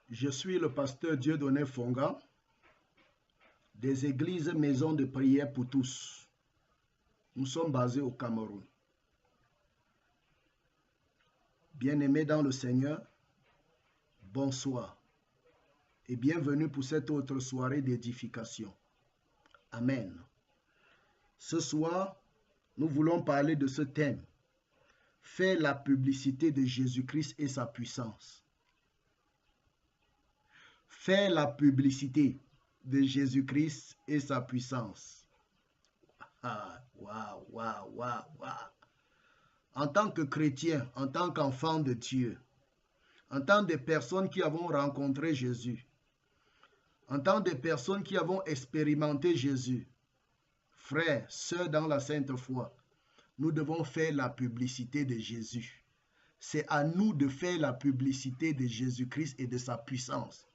Je suis le pasteur Dieudonné Fonga des églises Maison de prière pour tous. Nous sommes basés au Cameroun. Bien-aimés dans le Seigneur, bonsoir et bienvenue pour cette autre soirée d'édification. Amen. Ce soir, nous voulons parler de ce thème. Faire la publicité de Jésus-Christ et sa puissance. Faire la publicité de Jésus-Christ et sa puissance. Waouh. En tant que chrétien, en tant qu'enfant de Dieu, en tant que personnes qui avons rencontré Jésus, en tant que personnes qui avons expérimenté Jésus, frères, sœurs dans la sainte foi, nous devons faire la publicité de Jésus. C'est à nous de faire la publicité de Jésus-Christ et de sa puissance,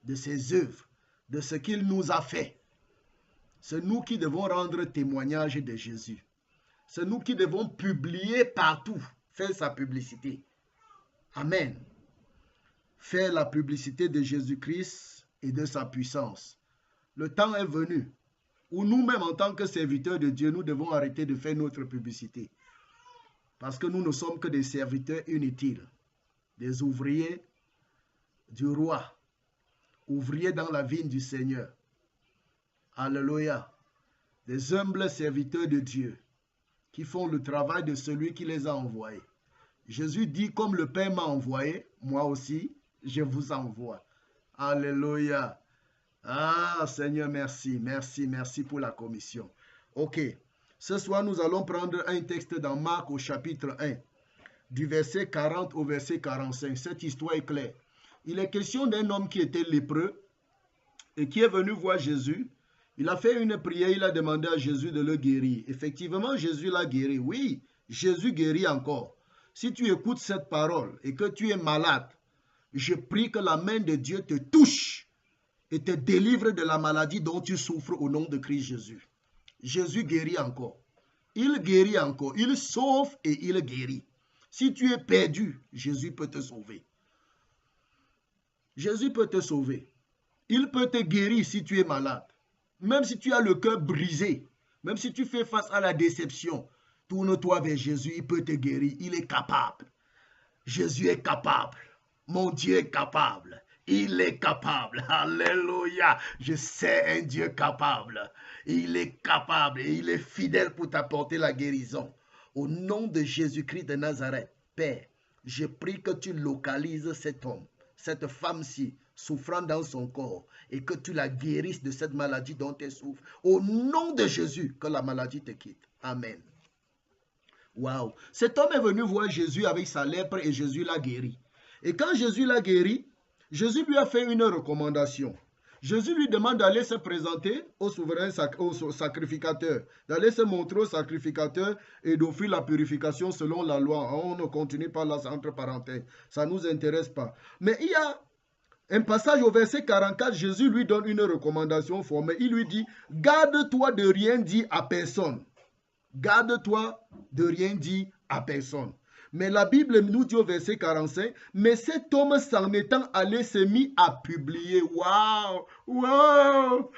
de ses œuvres, de ce qu'il nous a fait. C'est nous qui devons rendre témoignage de Jésus. C'est nous qui devons publier partout, faire sa publicité. Amen. Faire la publicité de Jésus-Christ et de sa puissance. Le temps est venu où nous-mêmes, en tant que serviteurs de Dieu, nous devons arrêter de faire notre publicité. Parce que nous ne sommes que des serviteurs inutiles, des ouvriers du roi, ouvriers dans la vigne du Seigneur. Alléluia. Des humbles serviteurs de Dieu qui font le travail de celui qui les a envoyés. Jésus dit, comme le Père m'a envoyé, moi aussi, je vous envoie. Alléluia. Ah, Seigneur, merci pour la commission. Ok, ce soir, nous allons prendre un texte dans Marc au chapitre 1, du verset 40 au verset 45. Cette histoire est claire. Il est question d'un homme qui était lépreux et qui est venu voir Jésus. Il a fait une prière, il a demandé à Jésus de le guérir. Effectivement, Jésus l'a guéri. Oui, Jésus guérit encore. Si tu écoutes cette parole et que tu es malade, je prie que la main de Dieu te touche et te délivre de la maladie dont tu souffres au nom de Christ Jésus. Jésus guérit encore. Il guérit encore. Il sauve et il guérit. Si tu es perdu, Jésus peut te sauver. Jésus peut te sauver. Il peut te guérir si tu es malade. Même si tu as le cœur brisé, même si tu fais face à la déception, tourne-toi vers Jésus, il peut te guérir. Il est capable. Jésus est capable. Mon Dieu est capable. Il est capable. Alléluia. Je sais un Dieu capable. Il est capable et il est fidèle pour t'apporter la guérison. Au nom de Jésus-Christ de Nazareth, Père, je prie que tu localises cet homme, cette femme-ci, souffrant dans son corps, et que tu la guérisses de cette maladie dont elle souffre. Au nom de Jésus, que la maladie te quitte. Amen. Waouh. Cet homme est venu voir Jésus avec sa lèpre et Jésus l'a guéri. Et quand Jésus l'a guéri, Jésus lui a fait une recommandation. Jésus lui demande d'aller se présenter au souverain au sacrificateur, d'aller se montrer au sacrificateur et d'offrir la purification selon la loi. On ne continue pas là, entre parenthèses. Ça ne nous intéresse pas. Mais il y a un passage au verset 44, Jésus lui donne une recommandation formelle. Il lui dit, garde-toi de rien dire à personne. Garde-toi de rien dire à personne. Mais la Bible nous dit au verset 45, mais cet homme s'en étant allé se mit à publier. Waouh!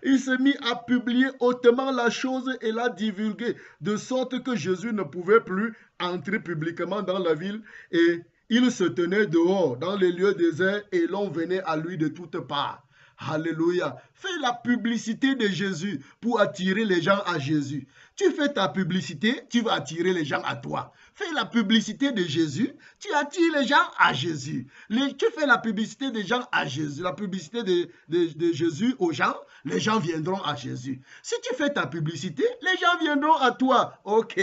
Il se mit à publier hautement la chose et la divulguer, de sorte que Jésus ne pouvait plus entrer publiquement dans la ville et il se tenait dehors dans les lieux déserts et l'on venait à lui de toutes parts. Alléluia. Fais la publicité de Jésus pour attirer les gens à Jésus. Tu fais ta publicité, tu vas attirer les gens à toi. Fais la publicité de Jésus, tu attires les gens à Jésus. Tu fais la publicité des gens à Jésus. La publicité de Jésus aux gens, les gens viendront à Jésus. Si tu fais ta publicité, les gens viendront à toi. Ok.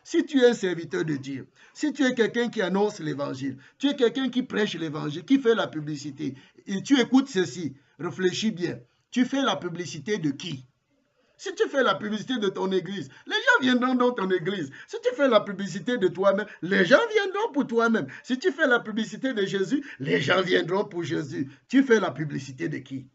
Si tu es un serviteur de Dieu, si tu es quelqu'un qui annonce l'évangile, tu es quelqu'un qui prêche l'évangile, qui fait la publicité, et tu écoutes ceci, réfléchis bien. Tu fais la publicité de qui? Si tu fais la publicité de ton église, les gens viendront dans ton église. Si tu fais la publicité de toi-même, les gens viendront pour toi-même. Si tu fais la publicité de Jésus, les gens viendront pour Jésus. Tu fais la publicité de qui?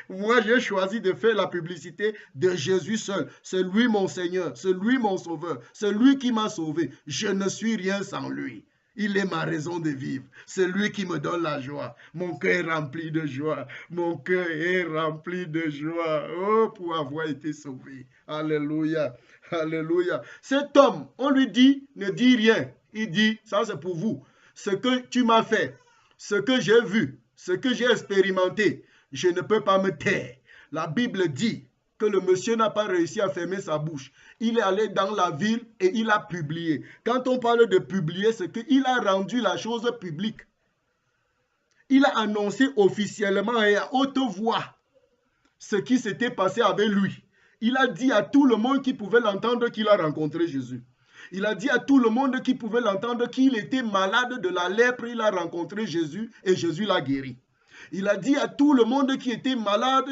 Moi, j'ai choisi de faire la publicité de Jésus seul. C'est lui mon Seigneur, c'est lui mon Sauveur, c'est lui qui m'a sauvé. Je ne suis rien sans lui. Il est ma raison de vivre. C'est lui qui me donne la joie. Mon cœur est rempli de joie. Mon cœur est rempli de joie. Oh, pour avoir été sauvé. Alléluia. Alléluia. Cet homme, on lui dit, ne dis rien. Il dit, ça c'est pour vous. Ce que tu m'as fait, ce que j'ai vu, ce que j'ai expérimenté, je ne peux pas me taire. La Bible dit que le monsieur n'a pas réussi à fermer sa bouche. Il est allé dans la ville et il a publié. Quand on parle de publier, c'est qu'il a rendu la chose publique. Il a annoncé officiellement et à haute voix ce qui s'était passé avec lui. Il a dit à tout le monde qui pouvait l'entendre qu'il a rencontré Jésus. Il a dit à tout le monde qui pouvait l'entendre qu'il était malade de la lèpre. Il a rencontré Jésus et Jésus l'a guéri. Il a dit à tout le monde qui était malade,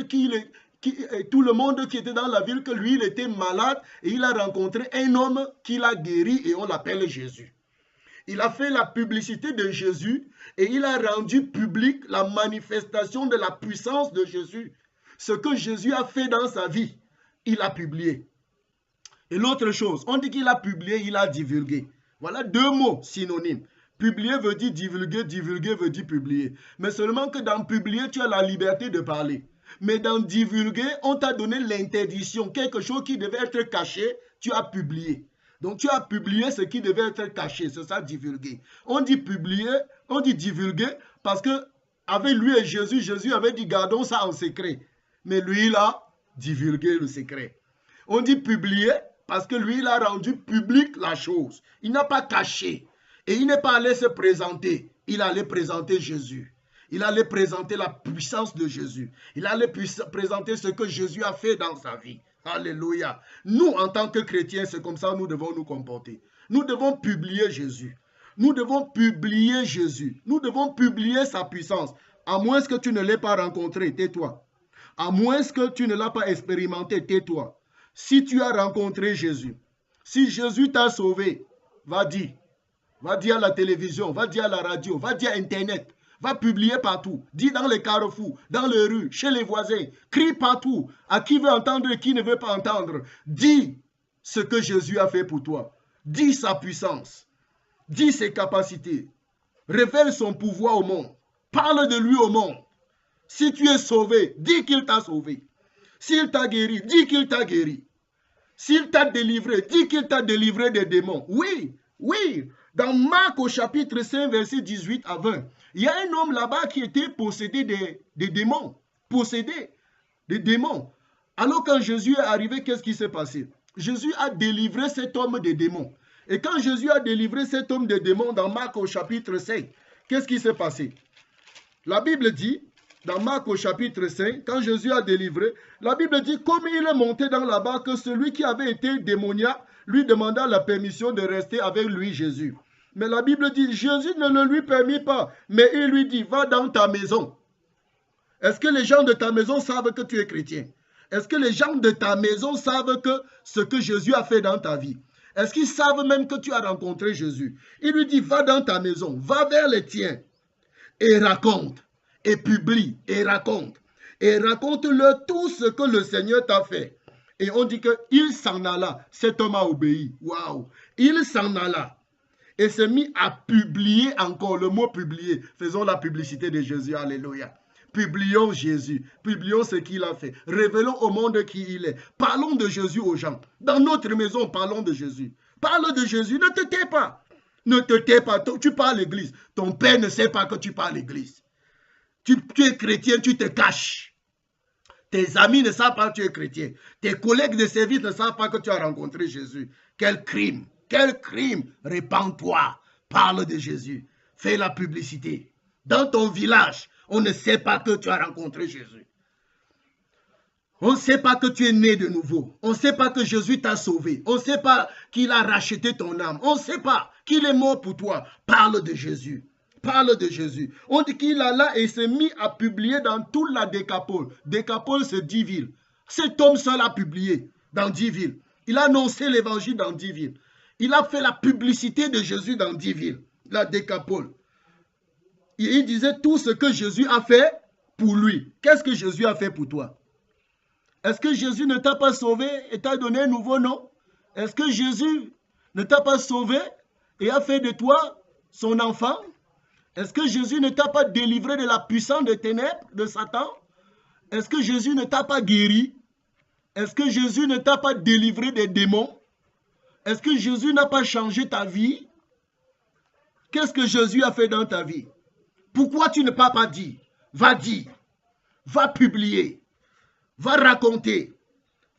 tout le monde qui était dans la ville, que lui, il était malade et il a rencontré un homme qui l'a guéri et on l'appelle Jésus. Il a fait la publicité de Jésus et il a rendu public la manifestation de la puissance de Jésus. Ce que Jésus a fait dans sa vie, il a publié. Et l'autre chose, on dit qu'il a publié, il a divulgué. Voilà deux mots synonymes. Publier veut dire divulguer, divulguer veut dire publier. Mais seulement que dans publier, tu as la liberté de parler. Mais dans divulguer, on t'a donné l'interdiction. Quelque chose qui devait être caché, tu as publié. Donc tu as publié ce qui devait être caché, c'est ça divulguer. On dit publier, on dit divulguer, parce que avec lui et Jésus, Jésus avait dit gardons ça en secret. Mais lui, il a divulgué le secret. On dit publier, parce que lui, il a rendu public la chose. Il n'a pas caché. Et il n'est pas allé se présenter. Il allait présenter Jésus. Il allait présenter la puissance de Jésus. Il allait présenter ce que Jésus a fait dans sa vie. Alléluia. Nous, en tant que chrétiens, c'est comme ça que nous devons nous comporter. Nous devons publier Jésus. Nous devons publier Jésus. Nous devons publier sa puissance. À moins que tu ne l'aies pas rencontré, tais-toi. À moins que tu ne l'as pas expérimenté, tais-toi. Si tu as rencontré Jésus, si Jésus t'a sauvé, va dire. Va dire à la télévision, va dire à la radio, va dire à Internet. Va publier partout. Dis dans les carrefours, dans les rues, chez les voisins. Crie partout. À qui veut entendre et qui ne veut pas entendre. Dis ce que Jésus a fait pour toi. Dis sa puissance. Dis ses capacités. Révèle son pouvoir au monde. Parle de lui au monde. Si tu es sauvé, dis qu'il t'a sauvé. S'il t'a guéri, dis qu'il t'a guéri. S'il t'a délivré, dis qu'il t'a délivré des démons. Oui, oui. Dans Marc au chapitre 5, verset 18 à 20, il y a un homme là-bas qui était possédé des démons. Possédé des démons. Alors quand Jésus est arrivé, qu'est-ce qui s'est passé? Jésus a délivré cet homme des démons. Et quand Jésus a délivré cet homme des démons dans Marc au chapitre 5, qu'est-ce qui s'est passé? La Bible dit, dans Marc au chapitre 5, quand Jésus a délivré, la Bible dit, comme il est monté dans la barque, celui qui avait été démoniaque lui demanda la permission de rester avec lui, Jésus. Mais la Bible dit, Jésus ne le lui permit pas, mais il lui dit, va dans ta maison. Est-ce que les gens de ta maison savent que tu es chrétien? Est-ce que les gens de ta maison savent que ce que Jésus a fait dans ta vie? Est-ce qu'ils savent même que tu as rencontré Jésus? Il lui dit, va dans ta maison, va vers les tiens et raconte, et publie, et raconte. Et raconte-leur tout ce que le Seigneur t'a fait. Et on dit qu'il s'en alla. Cet homme a obéi. Waouh! Il s'en alla. Et s'est mis à publier encore. Le mot publier. Faisons la publicité de Jésus. Alléluia. Publions Jésus. Publions ce qu'il a fait. Révélons au monde qui il est. Parlons de Jésus aux gens. Dans notre maison, parlons de Jésus. Parle de Jésus. Ne te tais pas. Ne te tais pas. Tu pars à l'église. Ton père ne sait pas que tu pars à l'église. Tu es chrétien, tu te caches. Tes amis ne savent pas que tu es chrétien. Tes collègues de service ne savent pas que tu as rencontré Jésus. Quel crime! Quel crime! Répands-toi. Parle de Jésus. Fais la publicité. Dans ton village, on ne sait pas que tu as rencontré Jésus. On ne sait pas que tu es né de nouveau. On ne sait pas que Jésus t'a sauvé. On ne sait pas qu'il a racheté ton âme. On ne sait pas qu'il est mort pour toi. Parle de Jésus. Parle de Jésus. On dit qu'il alla et s'est mis à publier dans toute la Décapole. Décapole, c'est 10 villes. Cet homme seul a publié dans 10 villes. Il a annoncé l'évangile dans 10 villes. Il a fait la publicité de Jésus dans 10 villes. La Décapole. Il disait tout ce que Jésus a fait pour lui. Qu'est-ce que Jésus a fait pour toi? Est-ce que Jésus ne t'a pas sauvé et t'a donné un nouveau nom? Est-ce que Jésus ne t'a pas sauvé et a fait de toi son enfant? Est-ce que Jésus ne t'a pas délivré de la puissance des ténèbres, de Satan? Est-ce que Jésus ne t'a pas guéri? Est-ce que Jésus ne t'a pas délivré des démons? Est-ce que Jésus n'a pas changé ta vie? Qu'est-ce que Jésus a fait dans ta vie? Pourquoi tu ne peux pas dire? Va dire, va publier, va raconter,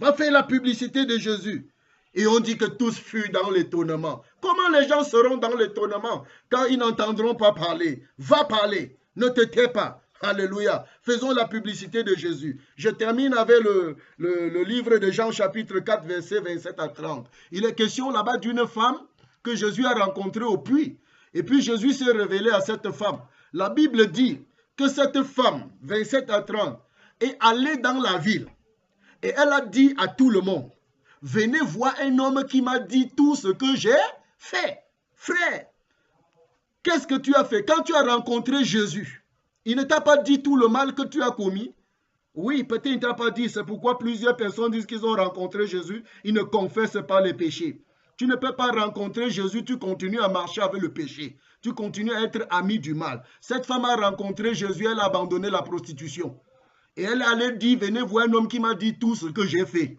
va faire la publicité de Jésus. Et on dit que tous furent dans l'étonnement. Comment les gens seront dans l'étonnement quand ils n'entendront pas parler? Va parler, ne te tais pas. Alléluia. Faisons la publicité de Jésus. Je termine avec le livre de Jean chapitre 4 versets 27 à 30. Il est question là-bas d'une femme que Jésus a rencontrée au puits. Et puis Jésus s'est révélé à cette femme. La Bible dit que cette femme, 27 à 30, est allée dans la ville. Et elle a dit à tout le monde, venez voir un homme qui m'a dit tout ce que j'ai fait. Frère, qu'est-ce que tu as fait? Quand tu as rencontré Jésus, il ne t'a pas dit tout le mal que tu as commis? Oui, peut-être il ne t'a pas dit. C'est pourquoi plusieurs personnes disent qu'ils ont rencontré Jésus. Ils ne confessent pas les péchés. Tu ne peux pas rencontrer Jésus, tu continues à marcher avec le péché. Tu continues à être ami du mal. Cette femme a rencontré Jésus, elle a abandonné la prostitution. Et elle allait dire, venez voir un homme qui m'a dit tout ce que j'ai fait.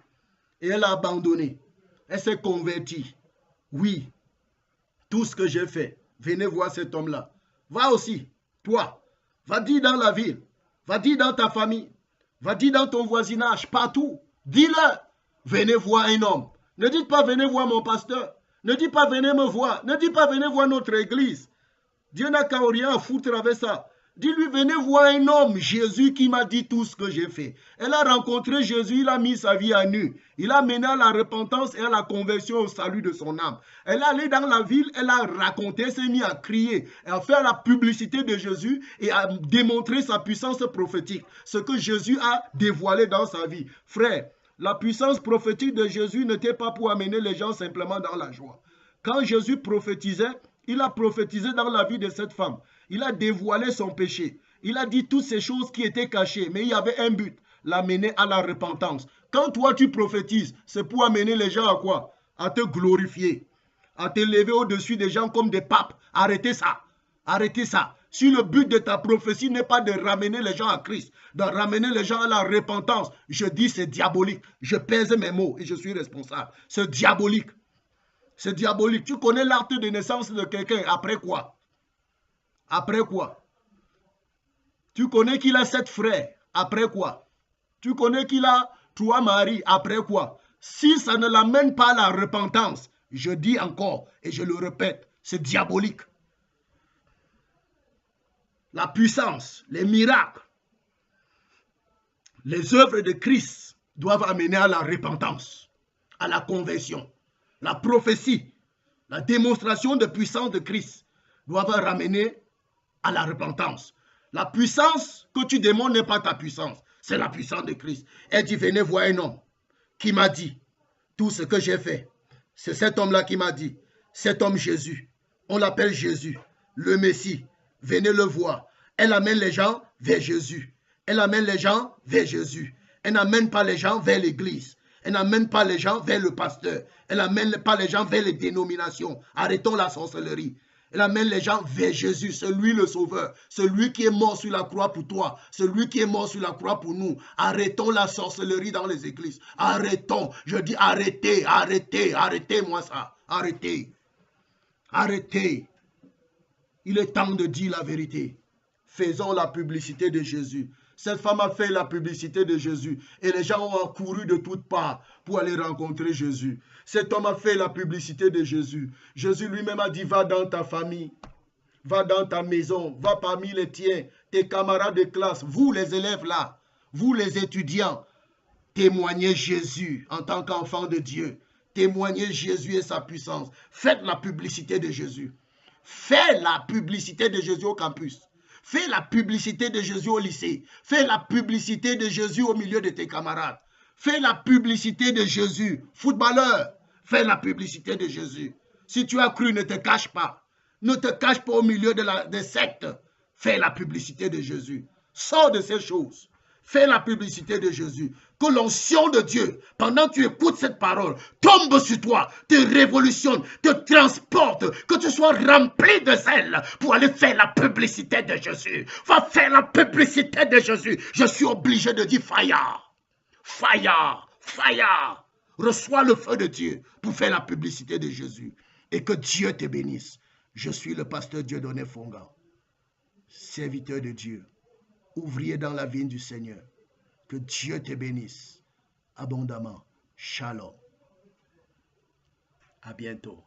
Et elle a abandonné. Elle s'est convertie. Oui, tout ce que j'ai fait. Venez voir cet homme-là. Va aussi, toi. Va dire dans la ville. Va dire dans ta famille. Va dire dans ton voisinage, partout. Dis-le. Venez voir un homme. Ne dites pas venez voir mon pasteur. Ne dites pas venez me voir. Ne dites pas venez voir notre église. Dieu n'a qu'à rien à foutre avec ça. Dis-lui, venez voir un homme, Jésus, qui m'a dit tout ce que j'ai fait. Elle a rencontré Jésus, il a mis sa vie à nu. Il a mené à la repentance et à la conversion au salut de son âme. Elle est allée dans la ville, elle a raconté, s'est mise à crier, elle a fait la publicité de Jésus et a démontré sa puissance prophétique. Ce que Jésus a dévoilé dans sa vie. Frère, la puissance prophétique de Jésus n'était pas pour amener les gens simplement dans la joie. Quand Jésus prophétisait, il a prophétisé dans la vie de cette femme. Il a dévoilé son péché. Il a dit toutes ces choses qui étaient cachées. Mais il y avait un but, l'amener à la repentance. Quand toi tu prophétises, c'est pour amener les gens à quoi? À te glorifier. À te lever au-dessus des gens comme des papes. Arrêtez ça. Arrêtez ça. Si le but de ta prophétie n'est pas de ramener les gens à Christ, de ramener les gens à la repentance, je dis c'est diabolique. Je pèse mes mots et je suis responsable. C'est diabolique. C'est diabolique. Tu connais l'acte de naissance de quelqu'un. Après quoi? Après quoi? Tu connais qu'il a 7 frères. Après quoi? Tu connais qu'il a 3 maris. Après quoi? Si ça ne l'amène pas à la repentance, je dis encore et je le répète, c'est diabolique. La puissance, les miracles, les œuvres de Christ doivent amener à la repentance, à la conversion. La prophétie, la démonstration de puissance de Christ doivent ramener à la repentance. La puissance que tu démontres n'est pas ta puissance, c'est la puissance de Christ. Elle dit, venez voir un homme qui m'a dit tout ce que j'ai fait. C'est cet homme-là qui m'a dit, cet homme Jésus, on l'appelle Jésus, le Messie. Venez le voir. Elle amène les gens vers Jésus. Elle amène les gens vers Jésus. Elle n'amène pas les gens vers l'église. Elle n'amène pas les gens vers le pasteur. Elle n'amène pas les gens vers les dénominations. Arrêtons la sorcellerie. Elle amène les gens vers Jésus, celui le sauveur, celui qui est mort sur la croix pour toi, celui qui est mort sur la croix pour nous. Arrêtons la sorcellerie dans les églises. Arrêtons. Je dis arrêtez, arrêtez, arrêtez-moi ça. Arrêtez. Arrêtez. Il est temps de dire la vérité. Faisons la publicité de Jésus. Cette femme a fait la publicité de Jésus et les gens ont couru de toutes parts pour aller rencontrer Jésus. Cet homme a fait la publicité de Jésus. Jésus lui-même a dit, va dans ta famille, va dans ta maison, va parmi les tiens, tes camarades de classe, vous les élèves là, vous les étudiants, témoignez Jésus en tant qu'enfant de Dieu. Témoignez Jésus et sa puissance. Faites la publicité de Jésus. Fais la publicité de Jésus au campus. Fais la publicité de Jésus au lycée. Fais la publicité de Jésus au milieu de tes camarades. Fais la publicité de Jésus. Footballeur, fais la publicité de Jésus. Si tu as cru, ne te cache pas. Ne te cache pas au milieu des sectes. Fais la publicité de Jésus. Sors de ces choses. Fais la publicité de Jésus. Que l'onction de Dieu, pendant que tu écoutes cette parole, tombe sur toi, te révolutionne, te transporte, que tu sois rempli de zèle pour aller faire la publicité de Jésus. Va faire la publicité de Jésus. Je suis obligé de dire fire. Fire. Fire. Reçois le feu de Dieu pour faire la publicité de Jésus. Et que Dieu te bénisse. Je suis le pasteur Dieudonné Fonga, serviteur de Dieu, ouvrier dans la vigne du Seigneur. Que Dieu te bénisse abondamment. Shalom. À bientôt.